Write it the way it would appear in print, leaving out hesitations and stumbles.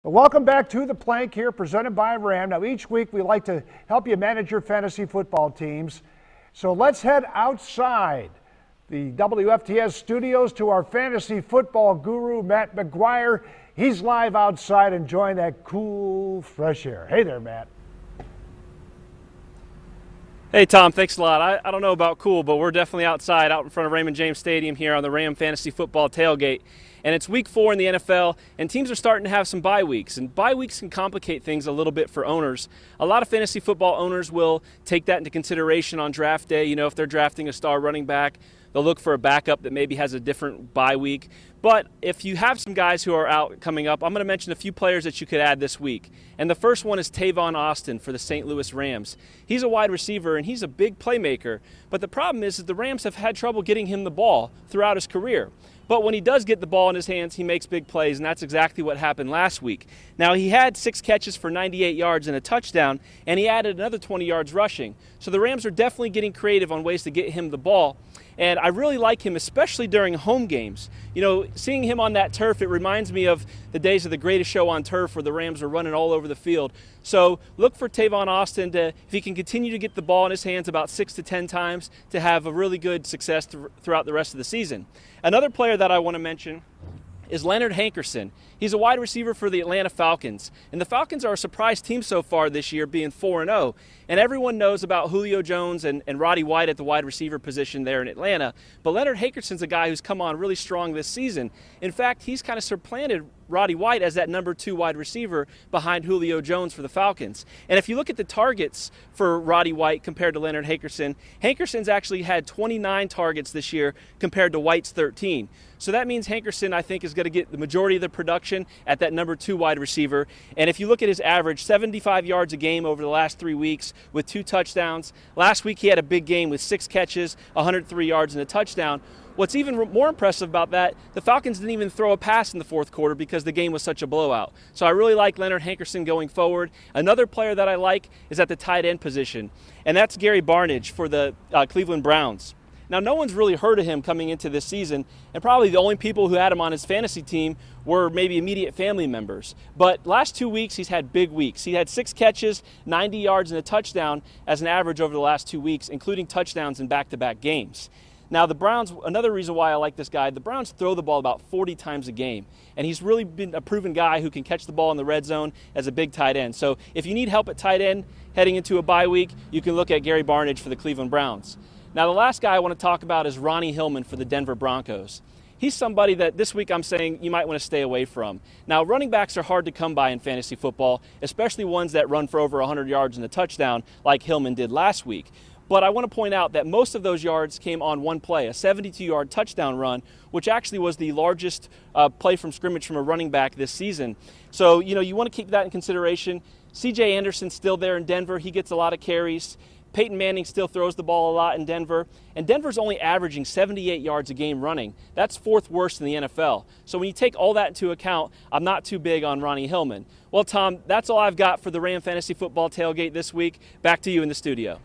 Welcome back to The Plank here, presented by Ram. Now, each week we like to help you manage your fantasy football teams. So let's head outside the WFTS studios to our fantasy football guru, Matt McGuire. He's live outside enjoying that cool, fresh air. Hey there, Matt. Hey, Tom, thanks a lot. I don't know about cool, but we're definitely outside, out in front of Raymond James Stadium here on the Ram Fantasy Football Tailgate. And it's week 4 in the NFL, and teams are starting to have some bye weeks. And bye weeks can complicate things a little bit for owners. A lot of fantasy football owners will take that into consideration on draft day. You know, if they're drafting a star running back, they'll look for a backup that maybe has a different bye week. But if you have some guys who are out coming up, I'm going to mention a few players that you could add this week. And the first one is Tavon Austin for the St. Louis Rams. He's a wide receiver, and he's a big playmaker. But the problem is that the Rams have had trouble getting him the ball throughout his career. But when he does get the ball in his hands, he makes big plays, and that's exactly what happened last week. Now, he had 6 catches for 98 yards and a touchdown, and he added another 20 yards rushing. So the Rams are definitely getting creative on ways to get him the ball. And I really like him, especially during home games. You know, seeing him on that turf, it reminds me of the days of the Greatest Show on Turf where the Rams were running all over the field. So look for Tavon Austin to, if he can continue to get the ball in his hands about 6 to 10 times, to have a really good success throughout the rest of the season. Another player that I want to mention is Leonard Hankerson. He's a wide receiver for the Atlanta Falcons. And the Falcons are a surprise team so far this year, being 4-0. And everyone knows about Julio Jones and Roddy White at the wide receiver position there in Atlanta. But Leonard Hankerson's a guy who's come on really strong this season. In fact, he's kind of supplanted Roddy White as that number 2 wide receiver behind Julio Jones for the Falcons. And if you look at the targets for Roddy White compared to Leonard Hankerson, Hankerson's actually had 29 targets this year compared to White's 13. So that means Hankerson, I think, is going to get the majority of the production at that number 2 wide receiver. And if you look at his average, 75 yards a game over the last 3 weeks with 2 touchdowns. Last week he had a big game with 6 catches, 103 yards and a touchdown. What's even more impressive about that, the Falcons didn't even throw a pass in the fourth quarter because the game was such a blowout. So I really like Leonard Hankerson going forward. Another player that I like is at the tight end position, and that's Gary Barnidge for the Cleveland Browns. Now, no one's really heard of him coming into this season, and probably the only people who had him on his fantasy team were maybe immediate family members. But last 2 weeks, he's had big weeks. He had 6 catches, 90 yards, and a touchdown as an average over the last 2 weeks, including touchdowns in back-to-back games. Now, the Browns, another reason why I like this guy, the Browns throw the ball about 40 times a game, and he's really been a proven guy who can catch the ball in the red zone as a big tight end. So if you need help at tight end heading into a bye week, you can look at Gary Barnidge for the Cleveland Browns. Now, the last guy I want to talk about is Ronnie Hillman for the Denver Broncos. He's somebody that this week I'm saying you might want to stay away from. Now, running backs are hard to come by in fantasy football, especially ones that run for over 100 yards and a touchdown like Hillman did last week. But I want to point out that most of those yards came on one play, a 72-yard touchdown run, which actually was the largest play from scrimmage from a running back this season. So, you know, you want to keep that in consideration. C.J. Anderson's still there in Denver. He gets a lot of carries. Peyton Manning still throws the ball a lot in Denver. And Denver's only averaging 78 yards a game running. That's 4th worst in the NFL. So when you take all that into account, I'm not too big on Ronnie Hillman. Well, Tom, that's all I've got for the Ram Fantasy Football Tailgate this week. Back to you in the studio.